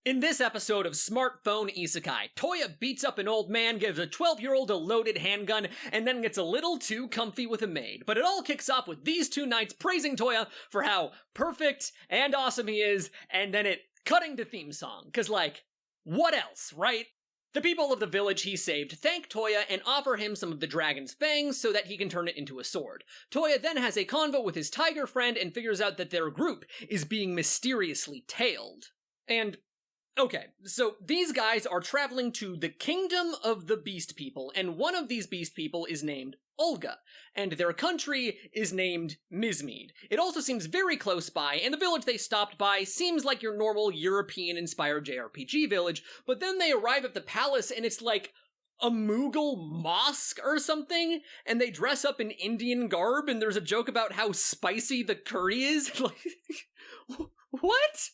In this episode of Smartphone Isekai, Toya beats up an old man, gives a 12-year-old a loaded handgun, and then gets a little too comfy with a maid. But it all kicks off with these two knights praising Toya for how perfect and awesome he is, and then it cutting to theme song. Cause what else, right? The people of the village he saved thank Toya and offer him some of the dragon's fangs so that he can turn it into a sword. Toya then has a convo with his tiger friend and figures out that their group is being mysteriously tailed. And okay, so these guys are traveling to the kingdom of the beast people, and one of these beast people is named Olga, and their country is named Mizmead. It also seems very close by, and the village they stopped by seems like your normal European-inspired JRPG village, but then they arrive at the palace and it's like a Mughal mosque or something, and they dress up in Indian garb, and there's a joke about how spicy the curry is. What?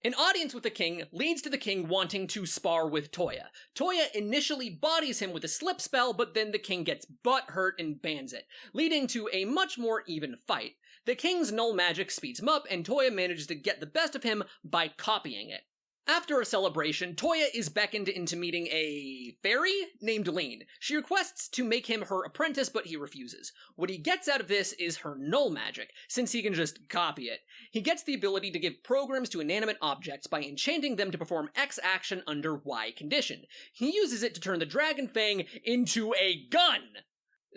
An audience with the king leads to the king wanting to spar with Toya. Toya initially bodies him with a slip spell, but then the king gets butthurt and bans it, leading to a much more even fight. The king's null magic speeds him up, and Toya manages to get the best of him by copying it. After a celebration, Toya is beckoned into meeting a fairy named Lean. She requests to make him her apprentice, but he refuses. What he gets out of this is her null magic, since he can just copy it. He gets the ability to give programs to inanimate objects by enchanting them to perform X action under Y condition. He uses it to turn the Dragon Fang into a gun!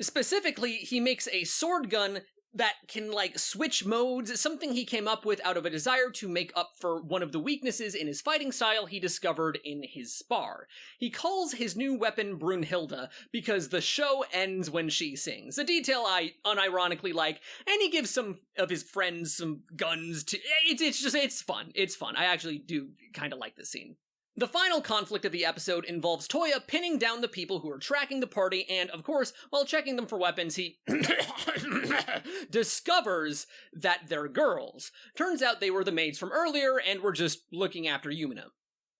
Specifically, he makes a sword gun that can, switch modes, something he came up with out of a desire to make up for one of the weaknesses in his fighting style he discovered in his spar. He calls his new weapon Brunhilde because the show ends when she sings, a detail I unironically like, and he gives some of his friends some guns to... It's fun. It's fun. I actually do kind of like this scene. The final conflict of the episode involves Toya pinning down the people who are tracking the party, and, of course, while checking them for weapons, he discovers that they're girls. Turns out they were the maids from earlier, and were just looking after Yumina.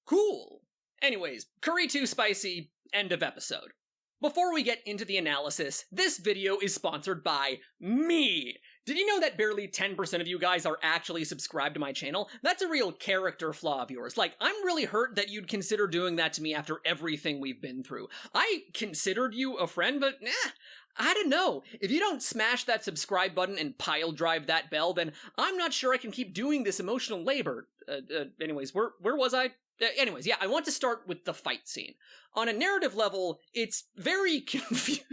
Cool. Anyways, curry too spicy, end of episode. Before we get into the analysis, this video is sponsored by me. Did you know that barely 10% of you guys are actually subscribed to my channel? That's a real character flaw of yours. I'm really hurt that you'd consider doing that to me after everything we've been through. I considered you a friend, but I don't know. If you don't smash that subscribe button and pile drive that bell, then I'm not sure I can keep doing this emotional labor. Anyways, where was I? Anyways, I want to start with the fight scene. On a narrative level, it's very confusing.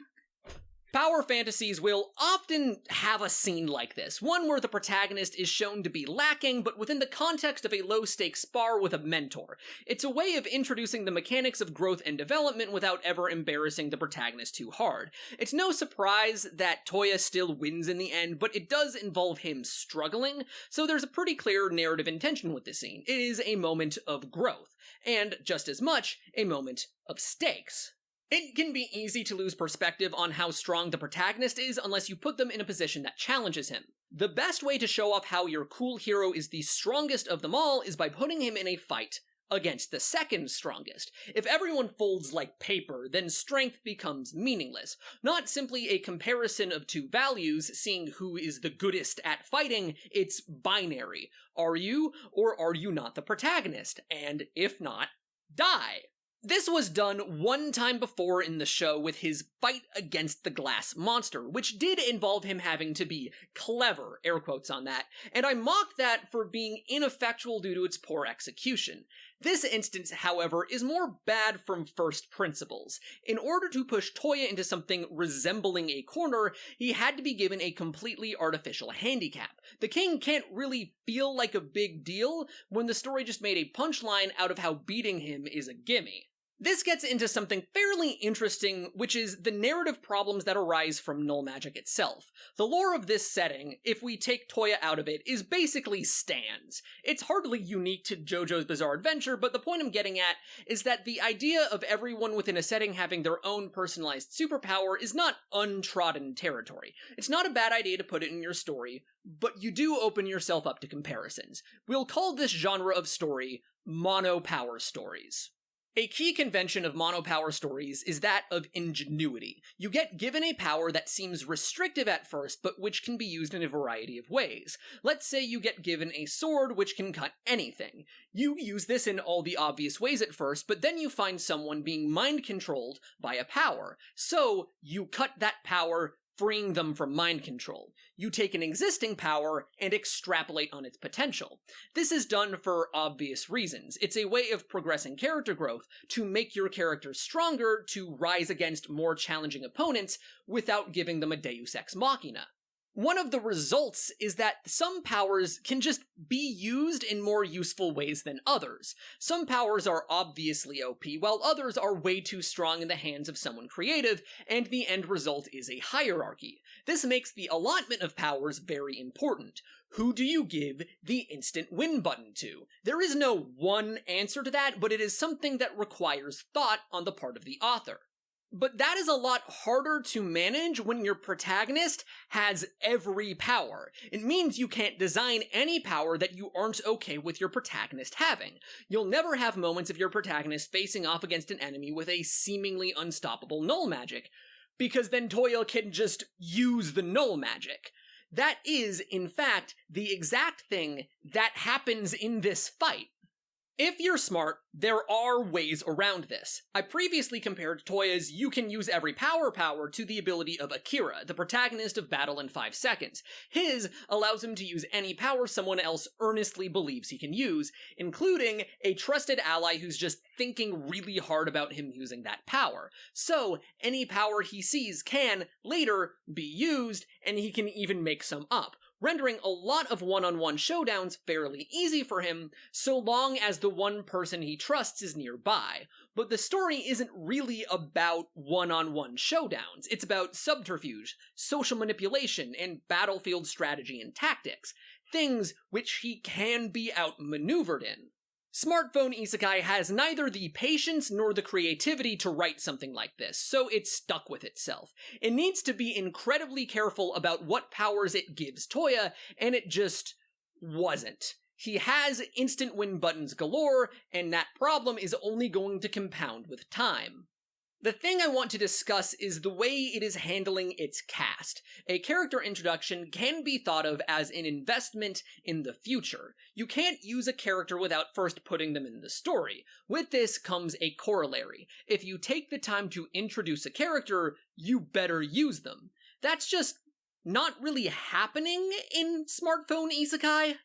Power fantasies will often have a scene like this, one where the protagonist is shown to be lacking, but within the context of a low-stakes spar with a mentor. It's a way of introducing the mechanics of growth and development without ever embarrassing the protagonist too hard. It's no surprise that Toya still wins in the end, but it does involve him struggling, so there's a pretty clear narrative intention with this scene. It is a moment of growth, and just as much, a moment of stakes. It can be easy to lose perspective on how strong the protagonist is unless you put them in a position that challenges him. The best way to show off how your cool hero is the strongest of them all is by putting him in a fight against the second strongest. If everyone folds like paper, then strength becomes meaningless. Not simply a comparison of two values, seeing who is the goodest at fighting, it's binary. Are you, or are you not the protagonist? And if not, die. This was done one time before in the show with his fight against the glass monster, which did involve him having to be clever, air quotes on that, and I mocked that for being ineffectual due to its poor execution. This instance, however, is more bad from first principles. In order to push Toya into something resembling a corner, he had to be given a completely artificial handicap. The king can't really feel like a big deal when the story just made a punchline out of how beating him is a gimme. This gets into something fairly interesting, which is the narrative problems that arise from null magic itself. The lore of this setting, if we take Toya out of it, is basically stands. It's hardly unique to JoJo's Bizarre Adventure, but the point I'm getting at is that the idea of everyone within a setting having their own personalized superpower is not untrodden territory. It's not a bad idea to put it in your story, but you do open yourself up to comparisons. We'll call this genre of story mono-power stories. A key convention of monopower stories is that of ingenuity. You get given a power that seems restrictive at first, but which can be used in a variety of ways. Let's say you get given a sword which can cut anything. You use this in all the obvious ways at first, but then you find someone being mind-controlled by a power. So, you cut that power, freeing them from mind control. You take an existing power and extrapolate on its potential. This is done for obvious reasons. It's a way of progressing character growth to make your character stronger to rise against more challenging opponents without giving them a deus ex machina. One of the results is that some powers can just be used in more useful ways than others. Some powers are obviously OP, while others are way too strong in the hands of someone creative, and the end result is a hierarchy. This makes the allotment of powers very important. Who do you give the instant win button to? There is no one answer to that, but it is something that requires thought on the part of the author. But that is a lot harder to manage when your protagonist has every power. It means you can't design any power that you aren't okay with your protagonist having. You'll never have moments of your protagonist facing off against an enemy with a seemingly unstoppable null magic, because then Toya can just use the null magic. That is, in fact, the exact thing that happens in this fight. If you're smart, there are ways around this. I previously compared Toya's "you can use every power" to the ability of Akira, the protagonist of Battle in 5 Seconds. His allows him to use any power someone else earnestly believes he can use, including a trusted ally who's just thinking really hard about him using that power. So, any power he sees can, later, be used, and he can even make some up, rendering a lot of one-on-one showdowns fairly easy for him, so long as the one person he trusts is nearby. But the story isn't really about one-on-one showdowns. It's about subterfuge, social manipulation, and battlefield strategy and tactics, things which he can be outmaneuvered in. Smartphone Isekai has neither the patience nor the creativity to write something like this, so it's stuck with itself. It needs to be incredibly careful about what powers it gives Toya, and it just wasn't. He has instant win buttons galore, and that problem is only going to compound with time. The thing I want to discuss is the way it is handling its cast. A character introduction can be thought of as an investment in the future. You can't use a character without first putting them in the story. With this comes a corollary. If you take the time to introduce a character, you better use them. That's just not really happening in Smartphone Isekai.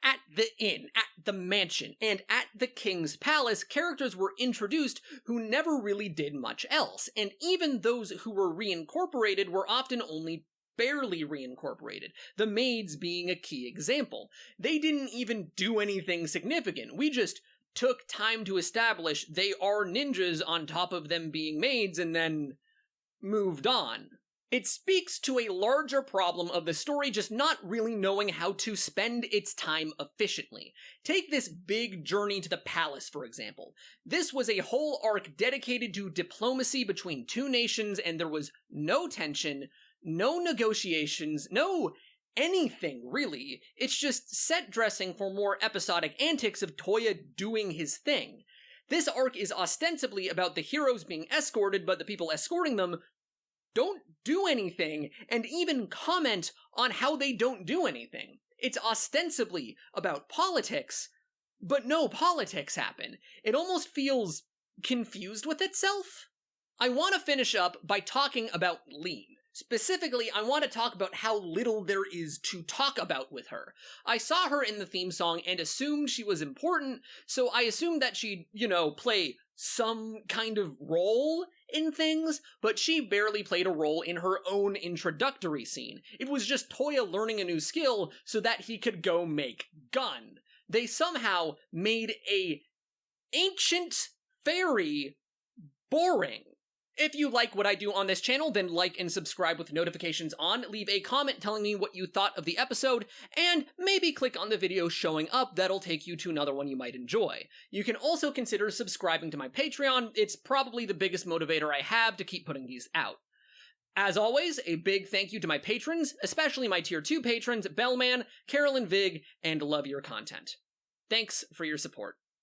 At the inn, at the mansion, and at the king's palace, characters were introduced who never really did much else, and even those who were reincorporated were often only barely reincorporated, the maids being a key example. They didn't even do anything significant. We just took time to establish they are ninjas on top of them being maids, and then moved on. It speaks to a larger problem of the story just not really knowing how to spend its time efficiently. Take this big journey to the palace, for example. This was a whole arc dedicated to diplomacy between two nations, and there was no tension, no negotiations, no anything, really. It's just set dressing for more episodic antics of Toya doing his thing. This arc is ostensibly about the heroes being escorted, but the people escorting them don't do anything, and even comment on how they don't do anything. It's ostensibly about politics, but no politics happen. It almost feels confused with itself. I want to finish up by talking about Lean. Specifically, I want to talk about how little there is to talk about with her. I saw her in the theme song and assumed she was important, so I assumed that she'd, play some kind of role in things, but she barely played a role in her own introductory scene. It was just Toya learning a new skill so that he could go make gun. They somehow made a ancient fairy boring. If you like what I do on this channel, then like and subscribe with notifications on, leave a comment telling me what you thought of the episode, and maybe click on the video showing up. That'll take you to another one you might enjoy. You can also consider subscribing to my Patreon. It's probably the biggest motivator I have to keep putting these out. As always, a big thank you to my patrons, especially my Tier 2 patrons, Bellman, Carolyn Vig, and Love Your Content. Thanks for your support.